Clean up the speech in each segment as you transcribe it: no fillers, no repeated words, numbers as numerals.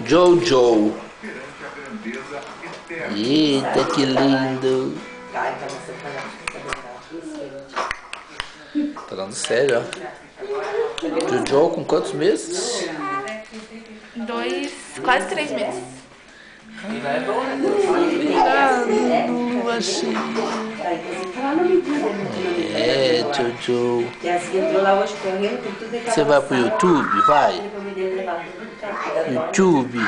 Jojo. Eita, que lindo. Falando sério, ó. Jojo com quantos meses? 2, quase 3 meses. É, Jojo. Você vai pro YouTube? Vai. YouTube.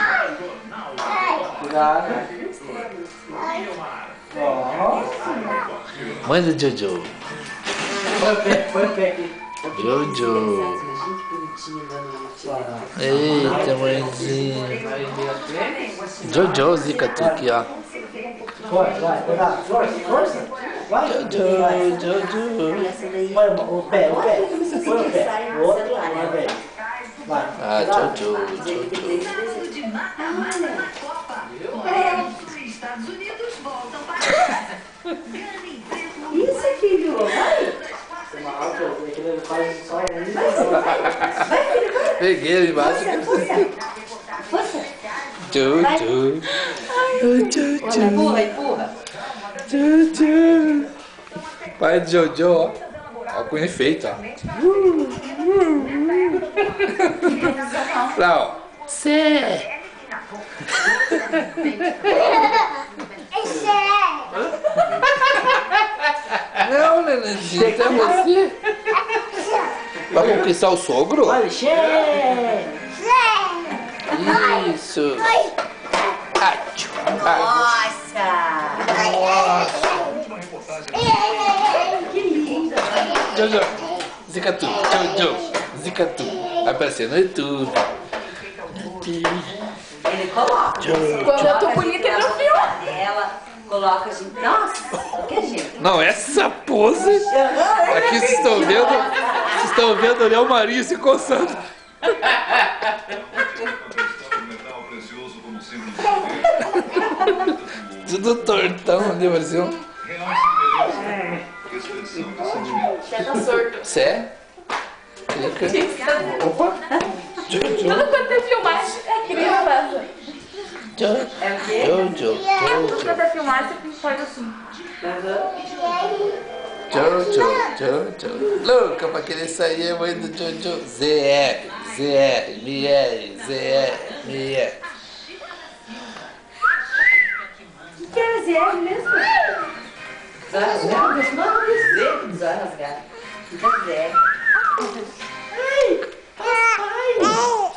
Mãe do Jojo. Jojo. Eita, mãezinha. Jojo, zica tu aqui, ó. Jojo, Jojo. Ah, Jojo, Jojo. Isso, filho, vai! Peguei ele embaixo. Jojo. Jojo. Empurra, empurra. Jojo. Pai de Jojo, ó. Ó com efeito, ó. Lá, ó. Cê. Não, Nenanzinho, até você. Vai conquistar o sogro? Isso. Acho. Nossa! Que linda! Jojo, zica tu. Jojo, zica tu. Vai aparecer no YouTube. Ele coloca. Quando eu tô bonita, ele não viu. Ela coloca assim. Nossa, que jeito. Não, essa pose. Aqui vocês estão vendo ali o Marinho se coçando. Tudo tortão ali, Brasil. Já tá sorto. Sé? Opa! Tudo quanto é filmagem é criança. Jojo, Tudo Jojo. quanto é filmagem, você faz assim. Jojo. Louca pra querer sair é mãe do Jojo. ZR, MR. Que era ZR mesmo? Zóia rasgada? Deixa eu não dizer que zóia rasgada. Então ZR.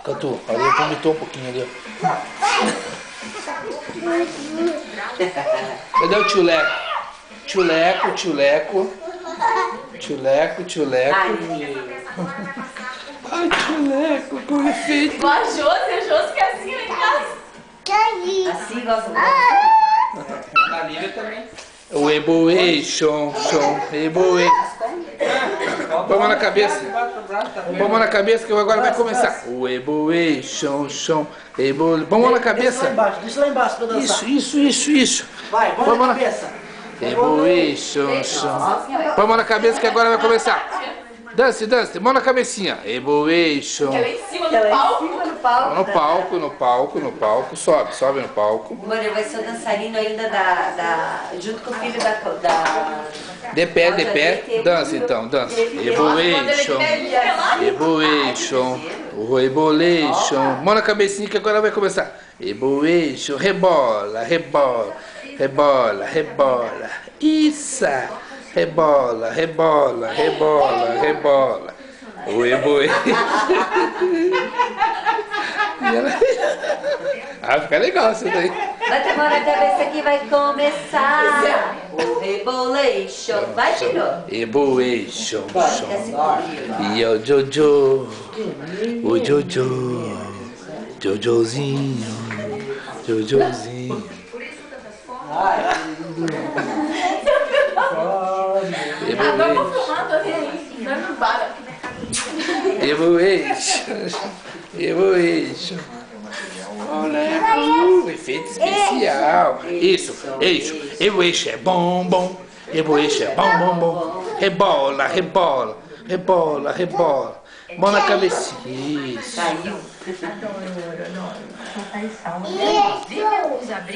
Catu, ali vomitou um pouquinho ali, ó. Cadê o tchuleco? Tchuleco. Ai, tchuleco, com efeito. Igual a Josi que é assim lá em casa. Assim gosta A Lívia também. O eboation, Põe a mão na cabeça. Põe a mão na cabeça que agora vai começar. O eboation, Põe a mão na cabeça. Deixa lá embaixo pra dançar. Isso. Vai, põe na cabeça. Eboation, Põe a mão na cabeça que agora vai começar. Dance, mão na cabecinha. Eboation. Ela é em cima do palco. no palco. No palco. Sobe no palco. Mano, ele vai ser o dançarino ainda junto com o filho da... De pé. Dança então, dança. Eboation. Mão na cabecinha que agora vai começar. Eboation. Rebola. Isso. Rebola. O eboe. Ah, fica legal isso daí. Bate a mão na cabeça que vai começar o Rebolation. Vai, Tiro. Eboation. Quer se cobrir. E o Jojo. Jojozinho. Agora eu vou filmar, tô vendo. Não me para. Evolution. Efeito especial. Isso. Evolution é bom. Evolution é bom. Rebola. Mão na cabecinha. Isso. Caiu.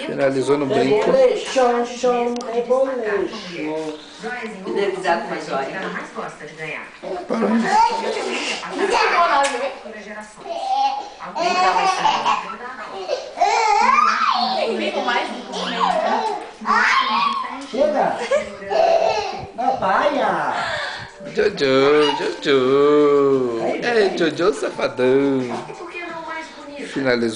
Finalizou no brinco. Reboleixão, chão, reboleixão. Deve usar com mais olha. Parou ainda. Vem cá mais tarde. Quem vive mais? Chega. Na paia. Jojo. É, Jojo safadão. Finalizou.